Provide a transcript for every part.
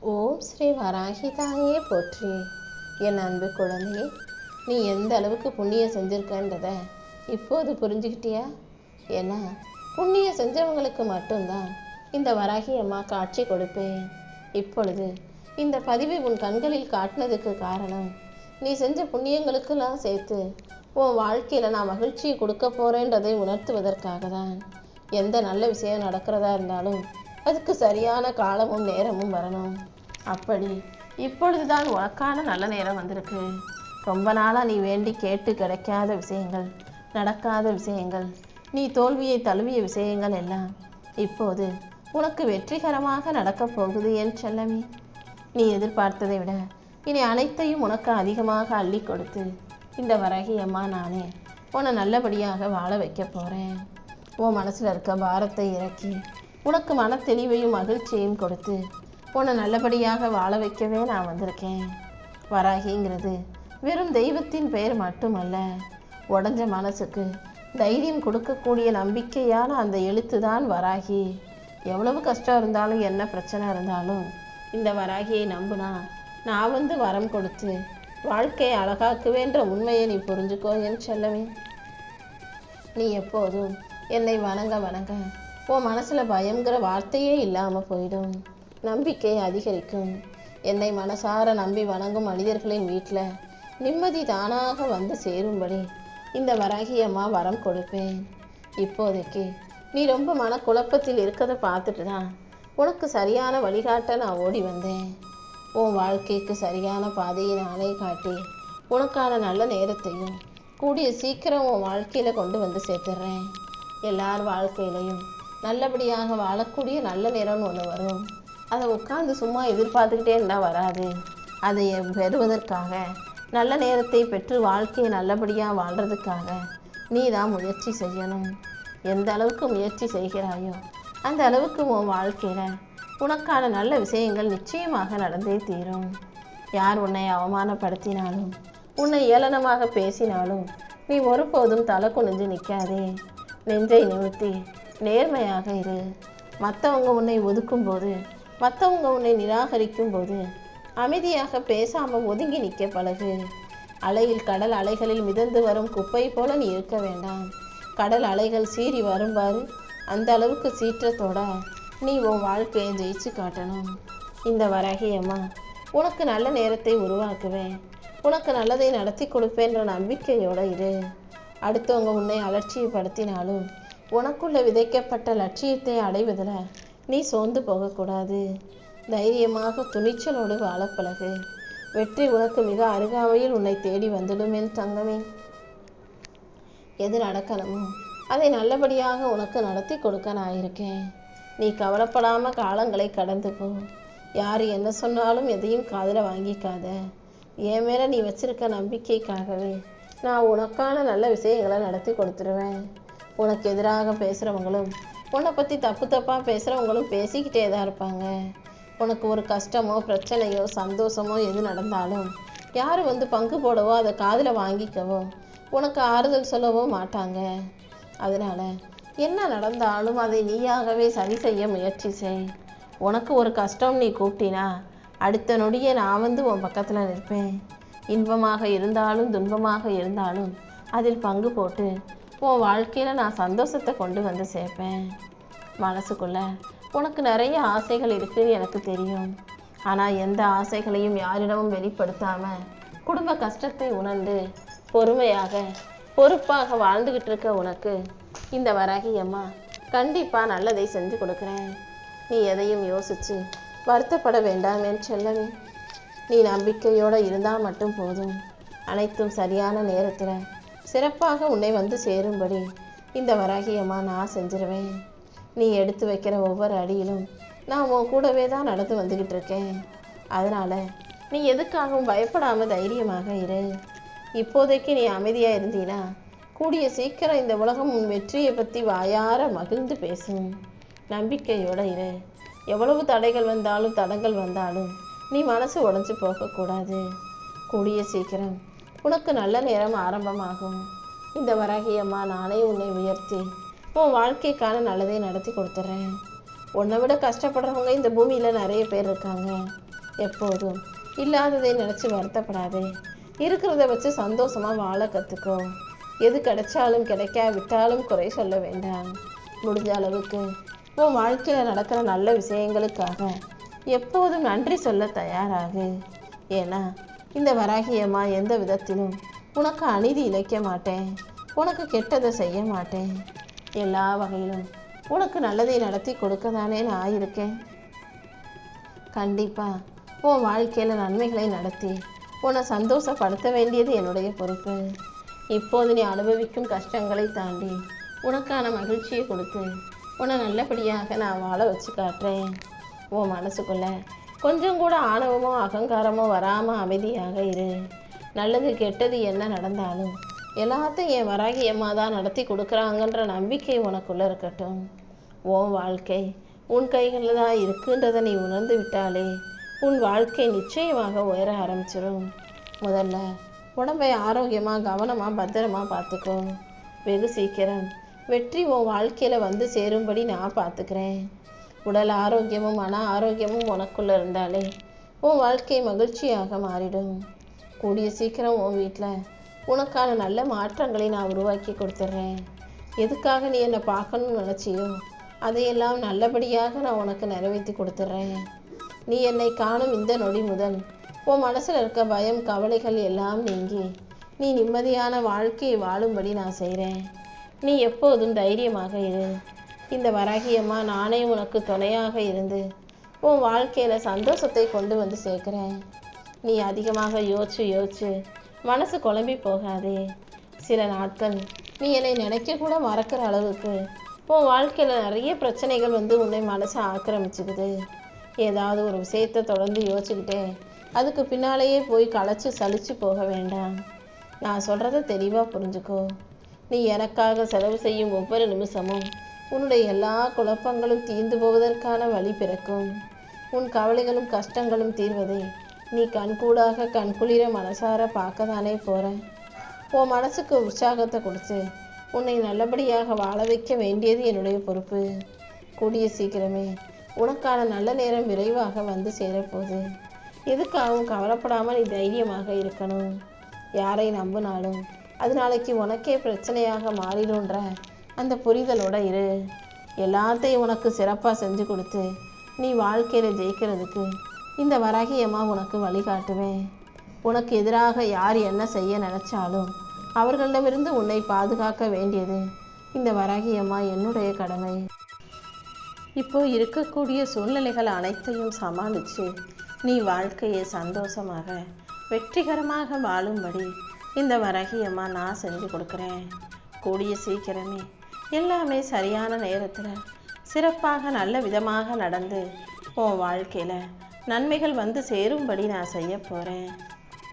ஓம் ஸ்ரீ வராகிதாயே போற்றி. என் அன்பு குழந்தையே, நீ எந்த அளவுக்கு புண்ணியம் செஞ்சிருக்கன்றத இப்போது புரிஞ்சுக்கிட்டியா? ஏன்னா புண்ணியம் செஞ்சவங்களுக்கு மட்டும்தான் இந்த வராகி அம்மா காட்சி கொடுப்பேன். இப்பொழுது இந்த பதிவை உன் கண்களில் காட்டினதுக்கு காரணம், நீ செஞ்ச புண்ணியங்களுக்கெல்லாம் சேர்த்து உன் வாழ்க்கையில் நான் மகிழ்ச்சியை கொடுக்க போகிறேன்றதை உணர்த்துவதற்காக தான். எந்த நல்ல விஷயம் நடக்கிறதா இருந்தாலும் அதுக்கு சரியான காலமும் நேரமும் வரணும். அப்படி இப்பொழுதுதான் உனக்கான நல்ல நேரம் வந்திருக்கு. ரொம்ப நாளாக நீ வேண்டி கேட்டு கிடைக்காத விஷயங்கள், நடக்காத விஷயங்கள், நீ தோல்வியை தழுவிய விஷயங்கள் எல்லாம் இப்போது உனக்கு வெற்றிகரமாக நடக்கப் போகுது என் செல்லமே. நீ எதிர்பார்த்ததை விட இனி அனைத்தையும் உனக்கு அதிகமாக அள்ளி கொடுத்து இந்த வராகி அம்மா நானே உன்னை நல்லபடியாக வாழ வைக்க போகிறேன். உன் மனசில் இருக்க பாரத்தை இறக்கி உனக்கு மன தெளிவையும் மகிழ்ச்சியையும் கொடுத்து உன்னை நல்லபடியாக வாழ வைக்கவே நான் வந்திருக்கேன். வராகிங்கிறது வெறும் தெய்வத்தின் பெயர் மட்டுமல்ல, உடஞ்ச மனசுக்கு தைரியம் கொடுக்கக்கூடிய நம்பிக்கையான அந்த எழுத்து தான் வராகி. எவ்வளவு கஷ்டம் இருந்தாலும் என்ன பிரச்சனை இருந்தாலும் இந்த வராகியை நம்புனா நான் வந்து வரம் கொடுத்து வாழ்க்கையை அழகாக்குவேன்ற உண்மையை நீ புரிஞ்சுக்கோ என் செல்லமே. நீ எப்போதும் என்னை வணங்க வணங்க உன் மனசில் பயங்கிற வார்த்தையே இல்லாமல் போயிடும். நம்பிக்கை அதிகரிக்கும். என்னை மனசார நம்பி வணங்கும் மனிதர்களின் வீட்டில் நிம்மதி தானாக வந்து சேரும்படி இந்த வராகி அம்மா வரம் கொடுப்பேன். இப்போதைக்கு நீ ரொம்ப மனக்குழப்பத்தில் இருக்கிறத பார்த்துட்டு தான் உனக்கு சரியான வழிகாட்ட நான் ஓடி வந்தேன். உன் வாழ்க்கைக்கு சரியான பாதையை நானே காட்டி உனக்கான நல்ல நேரத்தையும் கூடிய சீக்கிரம் உன் வாழ்க்கையில் கொண்டு வந்து சேர்த்துடுறேன். எல்லார் வாழ்க்கையிலையும் நல்லபடியாக வாழக்கூடிய நல்ல நேரம்னு ஒன்று வரும். அதை உட்காந்து சும்மா எதிர்பார்த்துக்கிட்டே இருந்தால் வராது. அதை பெறுவதற்காக, நல்ல நேரத்தை பெற்று வாழ்க்கையை நல்லபடியாக வாழ்கிறதுக்காக நீ தான் முயற்சி செய்யணும். எந்த அளவுக்கு முயற்சி செய்கிறாயோ அந்த அளவுக்கு உன் வாழ்க்கையில் உனக்கான நல்ல விஷயங்கள் நிச்சயமாக நடந்தே தீரும். யார் உன்னை அவமானப்படுத்தினாலும், உன்னை ஏளனமாக பேசினாலும் நீ ஒருபோதும் தலை குனிஞ்சு நிற்காதே. நெஞ்சை நிமிர்த்தி நேர்மையாக இரு. மற்றவங்க உன்னை ஒதுக்கும் போது, மற்றவங்க உன்னை நிராகரிக்கும் போது அமைதியாக பேசாமல் ஒதுங்கி நிற்க பழகு. அலையில் கடல் அலைகளில் மிதந்து வரும் குப்பை போல நீ இருக்க வேண்டாம். கடல் அலைகள் சீறி வரும்பாரு, அந்த அளவுக்கு சீற்றத்தோட நீ உன் வாழ்க்கையை ஜெயிச்சு காட்டணும். இந்த வராகி அம்மா உனக்கு நல்ல நேரத்தை உருவாக்குவேன், உனக்கு நல்லதை நடத்தி கொடுப்பேன்ற நம்பிக்கையோடு இரு. அடுத்தவங்க உன்னை அலட்சியப்படுத்தினாலும் உனக்குள்ள விதைக்கப்பட்ட லட்சியத்தை அடைவதில் நீ சோர்ந்து போகக்கூடாது. தைரியமாக துணிச்சலோடு வாழப்பழகு. வெற்றி உனக்கு மிக அருகாமையில் உன்னை தேடி வந்துடும் என் தங்கமே. எது நடக்கணுமோ அதை நல்லபடியாக உனக்கு நடத்தி கொடுக்க நான் இருக்கேன். நீ கவலைப்படாமல் காலங்களை கடந்து போ. யார் என்ன சொன்னாலும் எதையும் காதில் வாங்கிக்காத. என் மேலே நீ வச்சிருக்க நம்பிக்கைக்காகவே நான் உனக்கான நல்ல விஷயங்களை நடத்தி கொடுத்துருவேன். உனக்கு எதிராக பேசுகிறவங்களும், உன்னை பற்றி தப்பு தப்பாக பேசுகிறவங்களும் பேசிக்கிட்டே தான் இருப்பாங்க. உனக்கு ஒரு கஷ்டமோ பிரச்சனையோ சந்தோஷமோ எது நடந்தாலும் யார் வந்து பங்கு போடவோ அதை காதில் வாங்கிக்கவோ உனக்கு ஆறுதல் சொல்லவோ மாட்டாங்க. அதனால் என்ன நடந்தாலும் அதை நீயாகவே சரி செய்ய முயற்சி செய். உனக்கு ஒரு கஷ்டம் நீ கூப்பிட்டினா அடுத்த நொடியே நான் வந்து உன் பக்கத்தில் நிற்பேன். இன்பமாக இருந்தாலும் துன்பமாக இருந்தாலும் அதில் பங்கு போட்டு உன் வாழ்க்கையில் நான் சந்தோஷத்தை கொண்டு வந்து சேர்ப்பேன். மனசுக்குள்ள உனக்கு நிறைய ஆசைகள் இருக்குன்னு எனக்கு தெரியும். ஆனால் எந்த ஆசைகளையும் யாரிடமும் வெளிப்படுத்தாமல் குடும்ப கஷ்டத்தை உணர்ந்து பொறுமையாக பொறுப்பாக வாழ்ந்துக்கிட்டு இருக்க உனக்கு இந்த வராகி அம்மா கண்டிப்பாக நல்லதை செஞ்சு கொடுக்குறேன். நீ எதையும் யோசித்து வருத்தப்பட வேண்டாம் என் செல்லவே. நீ நம்பிக்கையோடு இருந்தால் மட்டும் போதும். அனைத்தும் சரியான நேரத்தில் சிறப்பாக உன்னை வந்து சேரும்படி இந்த வராகி அம்மா நான் செஞ்சிருவேன். நீ எடுத்து வைக்கிற ஒவ்வொரு அடியிலும் நான் உன் கூடவே தான் நடந்து வந்துக்கிட்டு இருக்கேன். அதனால் நீ எதுக்காகவும் பயப்படாமல் தைரியமாக இரு. இப்போதைக்கு நீ அமைதியாக இருந்தீனா கூடிய சீக்கிரம் இந்த உலகம் உன் வெற்றியை பற்றி வாயார மகிழ்ந்து பேசும். நம்பிக்கையோடு இரு. எவ்வளவு தடைகள் வந்தாலும் தடங்கள் வந்தாலும் நீ மனசு உடைஞ்சு போகக்கூடாது. கூடிய சீக்கிரம் உனக்கு நல்ல நேரம் ஆரம்பமாகும். இந்த வராகி அம்மா நானே உன்னை உயர்த்தி உன் வாழ்க்கைக்கான நல்லதை நடத்தி கொடுத்துட்றேன். உன்னை விட கஷ்டப்படுறவங்க இந்த பூமியில் நிறைய பேர் இருக்காங்க. எப்போதும் இல்லாததை நினச்சி வருத்தப்படாதே. இருக்கிறத வச்சு சந்தோஷமாக வாழ கற்றுக்கோ. எது கிடைச்சாலும் கிடைக்காவிட்டாலும் குறை சொல்ல வேண்டாம். முடிஞ்ச அளவுக்கு உன் வாழ்க்கையில் நடக்கிற நல்ல விஷயங்களுக்காக எப்போதும் நன்றி சொல்ல தயாராகு. ஏன்னா இந்த வராகியம்மா எந்த விதத்திலும் உனக்கு அநீதி இழைக்க மாட்டேன், உனக்கு கெட்டதை செய்ய மாட்டேன். எல்லா வகையிலும் உனக்கு நல்லதை நடத்தி கொடுக்க தானே நான் இருக்கேன். கண்டிப்பாக உன் வாழ்க்கையில் நன்மைகளை நடத்தி உன்னை சந்தோஷப்படுத்த வேண்டியது என்னுடைய பொறுப்பு. இப்போது நீ அனுபவிக்கும் கஷ்டங்களை தாண்டி உனக்கான மகிழ்ச்சியை கொடுத்து உன்னை நல்லபடியாக நான் வாழ வச்சு காட்டுறேன். உன் மனசுக்குள்ள கொஞ்சம் கூட ஆணவமோ அகங்காரமோ வராமல் அமைதியாக இரு. நல்லது கெட்டது என்ன நடந்தாலும் எல்லாத்தையும் என் வராகியம்மா தான் நடத்தி கொடுக்குறாங்கன்ற நம்பிக்கை உனக்குள்ளே இருக்கட்டும். உன் வாழ்க்கை உன் கைகளில் தான் இருக்குன்றதை நீ உணர்ந்து விட்டாலே உன் வாழ்க்கை நிச்சயமாக உயர ஆரம்பிச்சிடும். முதல்ல உடம்பை ஆரோக்கியமாக கவனமாக பத்திரமாக பார்த்துக்கோ. வெகு சீக்கிரம் வெற்றி உன் வாழ்க்கையில் வந்து சேரும்படி நான் பார்த்துக்கிறேன். உடல் ஆரோக்கியமும் மன ஆரோக்கியமும் உனக்குள்ளே இருந்தாலே உன் வாழ்க்கை மகிழ்ச்சியாக மாறிடும். கூடிய சீக்கிரம் உன் வீட்டில் உனக்கான நல்ல மாற்றங்களை நான் உருவாக்கி கொடுத்துட்றேன். எதுக்காக நீ என்னை பார்க்கணும்னு நினச்சியோ அதையெல்லாம் நல்லபடியாக நான் உனக்கு நிறைவேற்றி கொடுத்துட்றேன். நீ என்னை காணும் இந்த நொடி முதல் உன் மனசில் இருக்க பயம் கவலைகள் எல்லாம் நீங்கி நீ நிம்மதியான வாழ்க்கையை வாழும்படி நான் செய்கிறேன். நீ எப்போதும் தைரியமாக இரு. இந்த வராகியம்மா நானே உனக்கு துணையாக இருந்து உன் வாழ்க்கையில் சந்தோஷத்தை கொண்டு வந்து சேர்க்குறேன். நீ அதிகமாக யோசிச்சு மனசு குழம்பி போகாதே. சில நாட்கள் நீ என்னை நினைக்க கூட மறக்கிற அளவுக்கு உன் வாழ்க்கையில் நிறைய பிரச்சனைகள் வந்து உன்னை மனசை ஆக்கிரமிச்சுக்குது. ஏதாவது ஒரு விஷயத்தை தொடர்ந்து யோசிச்சுக்கிட்டே அதுக்கு பின்னாலேயே போய் களைச்சி சலிச்சு போக வேண்டாம். நான் சொல்கிறத தெளிவாக புரிஞ்சுக்கோ. நீ எனக்காக செலவு செய்யும் ஒவ்வொரு நிமிஷமும் உன்னுடைய எல்லா குழப்பங்களும் தீர்ந்து போவதற்கான வழி பிறக்கும். உன் கவலைகளும் கஷ்டங்களும் தீர்வதை நீ கண்கூடாக கண்குளிர மனசார பார்க்க தானே போகிற. உன் மனசுக்கு உற்சாகத்தை கொடுத்து உன்னை நல்லபடியாக வாழ வைக்க வேண்டியது என்னுடைய பொறுப்பு. கூடிய சீக்கிரமே உனக்கான நல்ல நேரம் விரைவாக வந்து சேரப்போகுது. எதுக்காகவும் கவலைப்படாமல் நீ தைரியமாக இருக்கணும். யாரை நம்பினாலும் அது நாளைக்கு உனக்கே பிரச்சனையாக மாறிடும்ன்ற அந்த புரிதலோட இரு. எல்லாத்தையும் உனக்கு சிறப்பாக செஞ்சு கொடுத்து நீ வாழ்க்கையில் ஜெயிக்கிறதுக்கு இந்த வராகியம்மா உனக்கு வழிகாட்டுவேன். உனக்கு எதிராக யார் என்ன செய்ய நினச்சாலும் அவர்களிடமிருந்து உன்னை பாதுகாக்க வேண்டியது இந்த வராகியம்மா என்னுடைய கடமை. இப்போ இருக்கக்கூடிய சூழ்நிலைகள் அனைத்தையும் சமாளித்து நீ வாழ்க்கையை சந்தோஷமாக வெற்றிகரமாக வாழும்படி இந்த வராகியம்மா நான் செஞ்சு கொடுக்குறேன். கூடிய சீக்கிரமே எல்லாமே சரியான நேரத்தில் சிறப்பாக நல்ல விதமாக நடந்து உன் வாழ்க்கையில் நன்மைகள் வந்து சேரும்படி நான் செய்ய போகிறேன்.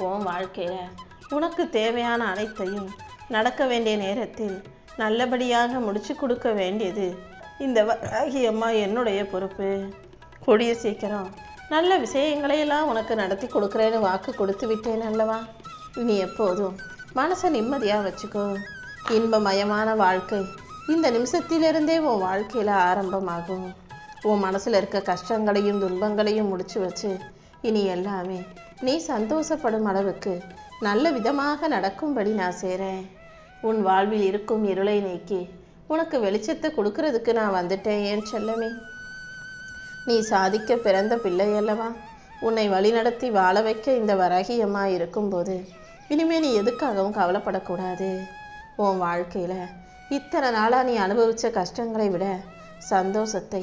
உன் வாழ்க்கையில் உனக்கு தேவையான அனைத்தையும் நடக்க வேண்டிய நேரத்தில் நல்லபடியாக முடிச்சு கொடுக்க வேண்டியது இந்த வராகியம்மா என்னுடைய பொறுப்பு. கூடிய சீக்கிரம் நல்ல விஷயங்களையெல்லாம் உனக்கு நடத்தி கொடுக்குறேன்னு வாக்கு கொடுத்து விட்டேன் அல்லவா? நீ எப்போதும் மனசை நிம்மதியாக வச்சுக்கோ. இன்பமயமான வாழ்க்கை இந்த நிமிஷத்திலிருந்தே உன் வாழ்க்கையில் ஆரம்பமாகும். உன் மனசில் இருக்க கஷ்டங்களையும் துன்பங்களையும் முடிச்சு வச்சு இனி எல்லாமே நீ சந்தோஷப்படும் அளவுக்கு நல்ல விதமாக நடக்கும்படி நான் செய்கிறேன். உன் வாழ்வில் இருக்கும் இருளை நீக்கி உனக்கு வெளிச்சத்தை கொடுக்கறதுக்கு நான் வந்துட்டேன் என் செல்லமே. நீ சாதிக்க பிறந்த பிள்ளை அல்லவா? உன்னை வழிநடத்தி வாழ வைக்க இந்த வராகியம்மா இருக்கும்போது இனிமேல் நீ எதுக்காகவும் கவலைப்படக்கூடாது. உன் வாழ்க்கையில் இத்தனை நாளாக நீ அனுபவித்த கஷ்டங்களை விட சந்தோஷத்தை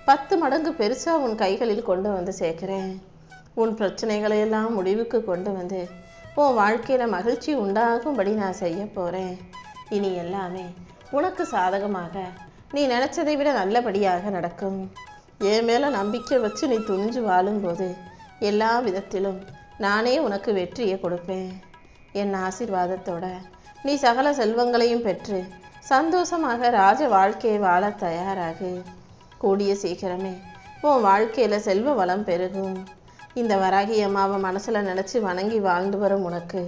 10 மடங்கு பெருசாக உன் கைகளில் கொண்டு வந்து சேர்க்கிறேன். உன் பிரச்சனைகளையெல்லாம் முடிவுக்கு கொண்டு வந்து உன் வாழ்க்கையில் மகிழ்ச்சி உண்டாகும்படி நான் செய்ய போகிறேன். இனி எல்லாமே உனக்கு சாதகமாக நீ நினச்சதை விட நல்லபடியாக நடக்கும். என் மேலே நம்பிக்கை வச்சு நீ துணிஞ்சு வாழும்போது எல்லா விதத்திலும் நானே உனக்கு வெற்றியை கொடுப்பேன். என் ஆசீர்வாதத்தோட நீ சகல செல்வங்களையும் பெற்று சந்தோஷமாக ராஜ வாழ்க்கையை வாழ தயாராகு. கூடிய சீக்கிரமே உன் வாழ்க்கையில் செல்வ வளம் பெருகும். இந்த வராகியம்மாவை மனசில் நினச்சி வணங்கி வாழ்ந்து வரும் உனக்கு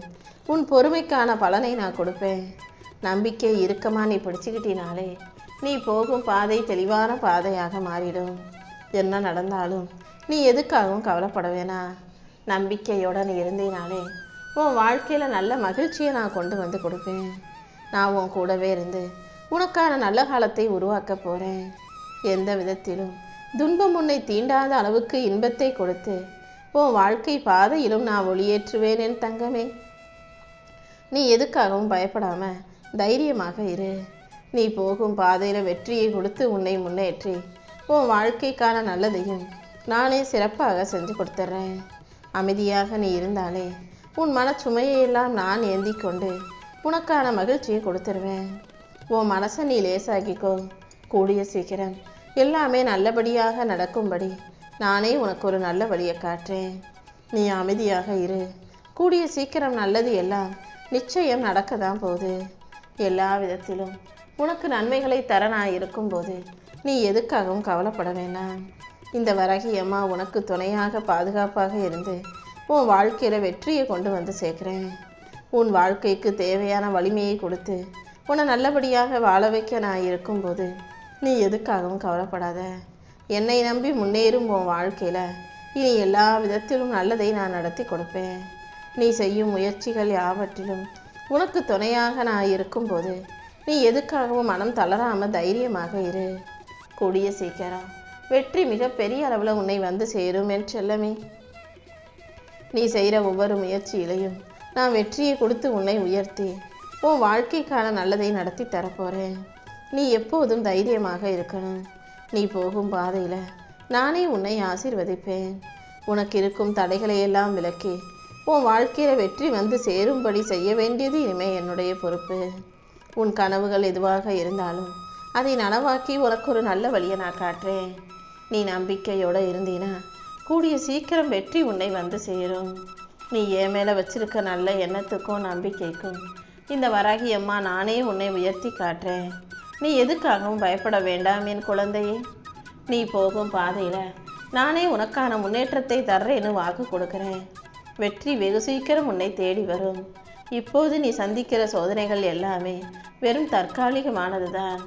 உன் பொறுமைக்கான பலனை நான் கொடுப்பேன். நம்பிக்கை இறுக்கமாக நீ பிடிச்சிக்கிட்டினாலே நீ போகும் பாதை தெளிவான பாதையாக மாறிடும். என்ன நடந்தாலும் நீ எதுக்காகவும் கவலைப்பட வேணாம். நம்பிக்கையோட நீ இருந்தீனாலே உன் வாழ்க்கையில் நல்ல மகிழ்ச்சியை நான் கொண்டு வந்து கொடுப்பேன். நான் உன் கூடவே இருந்து உனக்கான நல்ல காலத்தை உருவாக்க போகிறேன். எந்த விதத்திலும் துன்பம் உன்னை தீண்டாத அளவுக்கு இன்பத்தை கொடுத்து உன் வாழ்க்கை பாதையிலும் நான் ஒளியேற்றுவேன் என் தங்கமே. நீ எதுக்காகவும் பயப்படாம தைரியமாக இரு. நீ போகும் பாதையில் வெற்றியை கொடுத்து உன்னை முன்னேற்றி உன் வாழ்க்கைக்கான நல்லதையும் நானே சிறப்பாக செஞ்சு கொடுத்துட்றேன். அமைதியாக நீ இருந்தாலே உன் மனச்சுமையெல்லாம் நான் ஏந்தி கொண்டு உனக்கான மகிழ்ச்சியை கொடுத்துருவேன். உன் மனசை நீ லேசாக்கிக்கோ. கூடிய சீக்கிரம் எல்லாமே நல்லபடியாக நடக்கும்படி நானே உனக்கு ஒரு நல்ல வழியை காட்டுறேன். நீ அமைதியாக இரு. கூடிய சீக்கிரம் நல்லது எல்லாம் நிச்சயம் நடக்க தான் போகுது. எல்லா விதத்திலும் உனக்கு நன்மைகளை தர நான் இருக்கும்போது நீ எதுக்காகவும் கவலைப்பட வேண்டாம். இந்த வராகி அம்மா உனக்கு துணையாக பாதுகாப்பாக இருந்து உன் வாழ்க்கையில் வெற்றியை கொண்டு வந்து சேர்க்குறேன். உன் வாழ்க்கைக்கு தேவையான வலிமையை கொடுத்து உன்னை நல்லபடியாக வாழ வைக்க நான் இருக்கும்போது நீ எதுக்காகவும் கவலைப்படாத. என்னை நம்பி முன்னேறும் உன் வாழ்க்கையில் இனி எல்லா விதத்திலும் நல்லதை நான் நடத்தி கொடுப்பேன். நீ செய்யும் முயற்சிகள் யாவற்றிலும் உனக்கு துணையாக நான் இருக்கும்போது நீ எதுக்காகவும் மனம் தளராமல் தைரியமாக இரு. கூடிய சீக்கிரம் வெற்றி மிக பெரிய அளவில் உன்னை வந்து சேரும் என் செல்லமே. நீ செய்கிற ஒவ்வொரு முயற்சியிலையும் நான் வெற்றியை கொடுத்து உன்னை உயர்த்தி உன் வாழ்க்கைக்கான நல்லதை நடத்தி தரப்போகிறேன். நீ எப்போதும் தைரியமாக இருக்கணும். நீ போகும் பாதையில் நானே உன்னை ஆசீர்வதிப்பேன். உனக்கு இருக்கும் தடைகளை எல்லாம் விலக்கி உன் வாழ்க்கையில் வெற்றி வந்து சேரும்படி செய்ய வேண்டியது இனிமே என்னுடைய பொறுப்பு. உன் கனவுகள் எதுவாக இருந்தாலும் அதை நனவாக்கி உனக்கு ஒரு நல்ல வழியை நான் காட்டுறேன். நீ நம்பிக்கையோடு இருந்தீனா கூடிய சீக்கிரம் வெற்றி உன்னை வந்து சேரும். நீ என் மேலே வச்சிருக்க நல்ல எண்ணத்துக்கும் நம்பிக்கைக்கும் இந்த வராகி அம்மா நானே உன்னை உயர்த்தி காட்டுறேன். நீ எதுக்காகவும் பயப்பட வேண்டாம் என் குழந்தையே. நீ போகும் பாதையில் நானே உனக்கான முன்னேற்றத்தை தர்றேன்னு வாக்கு கொடுக்குறேன். வெற்றி வெகு சீக்கிரம் உன்னை தேடி வரும். இப்போது நீ சந்திக்கிற சோதனைகள் எல்லாமே வெறும் தற்காலிகமானது தான்.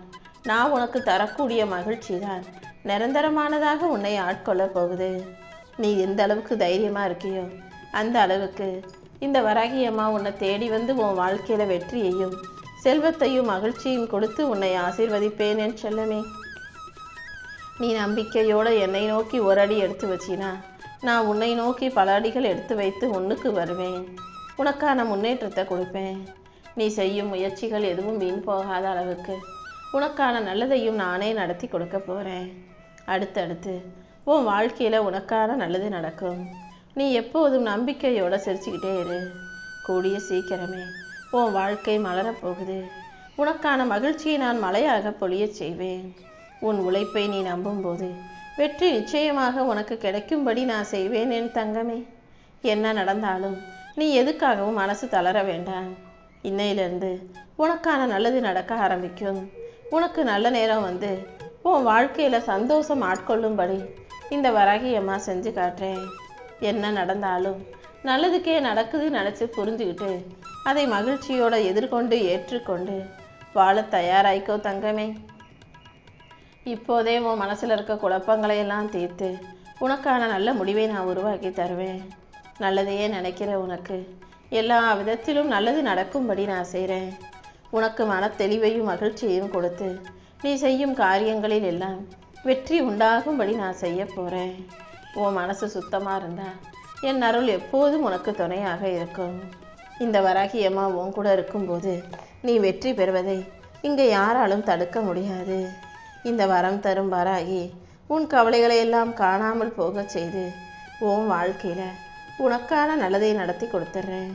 நான் உனக்கு தரக்கூடிய மகிழ்ச்சி தான் நிரந்தரமானதாக உன்னை ஆட்கொள்ள போகுது. நீ எந்த அளவுக்கு தைரியமாக இருக்கியோ அந்த அளவுக்கு இந்த வராகி அம்மா உன்னை தேடி வந்து உன் வாழ்க்கையில் வெற்றியையும் செல்வத்தையும் மகிழ்ச்சியும் கொடுத்து உன்னை ஆசீர்வதிப்பேன் என் செல்லமே. நீ நம்பிக்கையோடு என்னை நோக்கி ஒரு அடி எடுத்து வச்சினா நான் உன்னை நோக்கி பல அடிகள் எடுத்து வைத்து உன்னுக்கு வருவேன். உனக்கான முன்னேற்றத்தை கொடுப்பேன். நீ செய்யும் முயற்சிகள் எதுவும் வீண் போகாத அளவுக்கு உனக்கான நல்லதையும் நானே நடத்தி கொடுக்க போகிறேன். அடுத்தடுத்து உன் வாழ்க்கையில் உனக்கான நல்லது நடக்கும். நீ எப்போதும் நம்பிக்கையோடு சிரிச்சுக்கிட்டே இரு. கூடிய சீக்கிரமே உன் வாழ்க்கை மலரப்போகுது. உனக்கான மகிழ்ச்சியை நான் மழையாக பொழியச் செய்வேன். உன் உழைப்பை நீ நம்பும்போது வெற்றி நிச்சயமாக உனக்கு கிடைக்கும்படி நான் செய்வேன் என் தங்கமே. என்ன நடந்தாலும் நீ எதுக்காகவும் மனசு தளர வேண்டாம். இன்னையிலிருந்து உனக்கான நல்லது நடக்க ஆரம்பிக்கும். உனக்கு நல்ல நேரம் வந்து உன் வாழ்க்கையில் சந்தோஷம் ஆட்கொள்ளும்படி இந்த வராகி அம்மா செஞ்சு காட்டுறேன். என்ன நடந்தாலும் நல்லதுக்கே நடக்குது நினச்சி புரிஞ்சுக்கிட்டு அதை மகிழ்ச்சியோடு எதிர்கொண்டு ஏற்றுக்கொண்டு வாழ தயாராய்க்கோ தங்கமே. இப்போதே உன் மனசில் இருக்க குழப்பங்களையெல்லாம் தீர்த்து உனக்கான நல்ல முடிவை நான் உருவாக்கி தருவேன். நல்லதையே நினைக்கிற உனக்கு எல்லா விதத்திலும் நல்லது நடக்கும்படி நான் செய்கிறேன். உனக்கு மன தெளிவையும் மகிழ்ச்சியையும் கொடுத்து நீ செய்யும் காரியங்களில் எல்லாம் வெற்றி உண்டாகும்படி நான் செய்ய போகிறேன். உன் மனசு சுத்தமாக இருந்தால் என் அருள் எப்போதும் உனக்கு துணையாக இருக்கும். இந்த வராகி அம்மா உன் கூட இருக்கும்போது நீ வெற்றி பெறுவதை இங்கே யாராலும் தடுக்க முடியாது. இந்த வரம் தரும் வராகி உன் கவலைகளை எல்லாம் காணாமல் போக செய்து உன் வாழ்க்கையில் உனக்கான நல்லதை நடத்தி கொடுத்துட்றேன்.